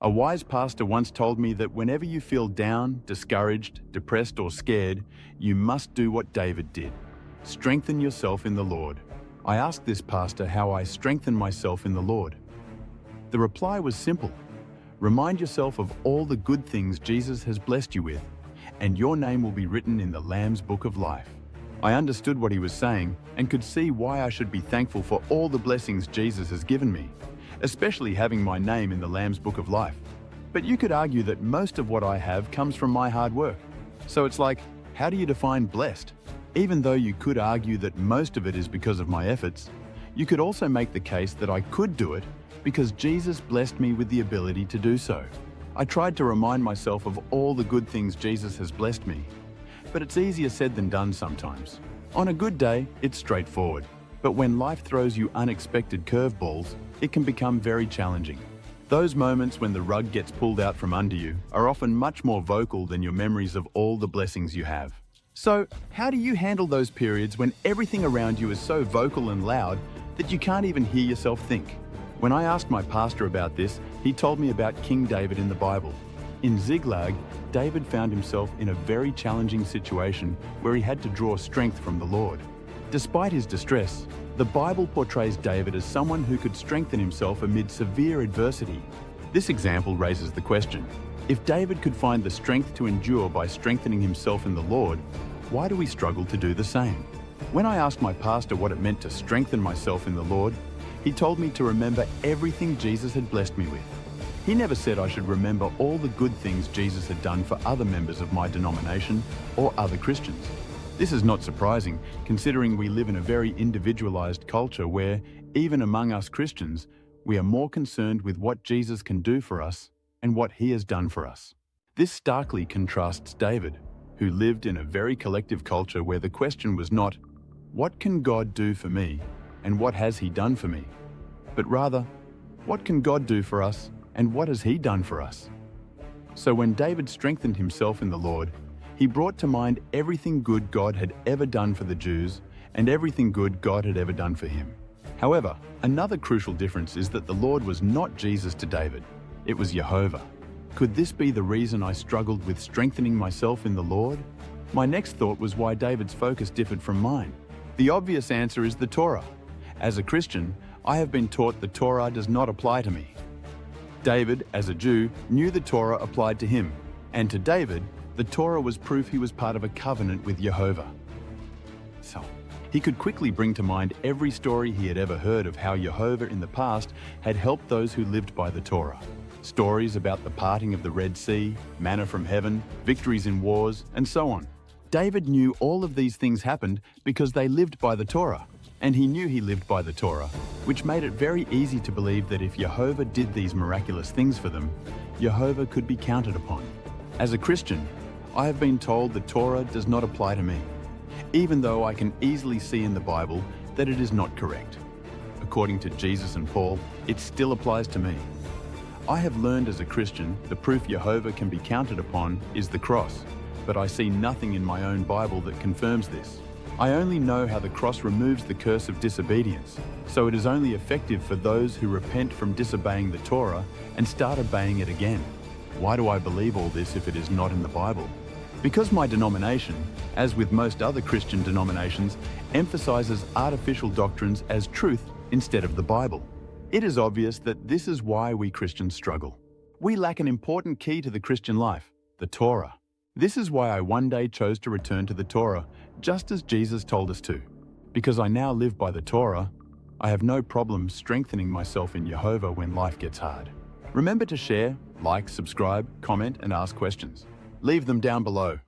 A wise pastor once told me that whenever you feel down, discouraged, depressed, or scared, you must do what David did. Strengthen yourself in the Lord. I asked this pastor how I strengthen myself in the Lord. The reply was simple. Remind yourself of all the good things Jesus has blessed you with, and your name will be written in the Lamb's Book of Life. I understood what he was saying and could see why I should be thankful for all the blessings Jesus has given me, especially having my name in the Lamb's Book of Life. But you could argue that most of what I have comes from my hard work. So it's like, how do you define blessed? Even though you could argue that most of it is because of my efforts, you could also make the case that I could do it because Jesus blessed me with the ability to do so. I tried to remind myself of all the good things Jesus has blessed me, but it's easier said than done sometimes. On a good day, it's straightforward, but when life throws you unexpected curveballs, it can become very challenging. Those moments when the rug gets pulled out from under you are often much more vocal than your memories of all the blessings you have. So, how do you handle those periods when everything around you is so vocal and loud that you can't even hear yourself think? When I asked my pastor about this, he told me about King David in the Bible. In Ziklag, David found himself in a very challenging situation where he had to draw strength from the Lord. Despite his distress, the Bible portrays David as someone who could strengthen himself amid severe adversity. This example raises the question, if David could find the strength to endure by strengthening himself in the Lord, why do we struggle to do the same? When I asked my pastor what it meant to strengthen myself in the Lord, he told me to remember everything Jesus had blessed me with. He never said I should remember all the good things Jesus had done for other members of my denomination or other Christians. This is not surprising, considering we live in a very individualized culture where, even among us Christians, we are more concerned with what Jesus can do for us and what he has done for us. This starkly contrasts David, who lived in a very collective culture where the question was not, what can God do for me and what has he done for me? But rather, what can God do for us and what has he done for us? So when David strengthened himself in the Lord, he brought to mind everything good God had ever done for the Jews and everything good God had ever done for him. However, another crucial difference is that the Lord was not Jesus to David, it was Jehovah. Could this be the reason I struggled with strengthening myself in the Lord? My next thought was why David's focus differed from mine. The obvious answer is the Torah. As a Christian, I have been taught the Torah does not apply to me. David, as a Jew, knew the Torah applied to him, and to David, the Torah was proof he was part of a covenant with Jehovah. So, he could quickly bring to mind every story he had ever heard of how Jehovah in the past had helped those who lived by the Torah. Stories about the parting of the Red Sea, manna from heaven, victories in wars, and so on. David knew all of these things happened because they lived by the Torah, and he knew he lived by the Torah, which made it very easy to believe that if Jehovah did these miraculous things for them, Jehovah could be counted upon. As a Christian, I have been told the Torah does not apply to me, even though I can easily see in the Bible that it is not correct. According to Jesus and Paul, it still applies to me. I have learned as a Christian the proof Jehovah can be counted upon is the cross, but I see nothing in my own Bible that confirms this. I only know how the cross removes the curse of disobedience, so it is only effective for those who repent from disobeying the Torah and start obeying it again. Why do I believe all this if it is not in the Bible? Because my denomination, as with most other Christian denominations, emphasizes artificial doctrines as truth instead of the Bible. It is obvious that this is why we Christians struggle. We lack an important key to the Christian life, the Torah. This is why I one day chose to return to the Torah, just as Jesus told us to. Because I now live by the Torah, I have no problem strengthening myself in Jehovah when life gets hard. Remember to share, like, subscribe, comment, and ask questions. Leave them down below.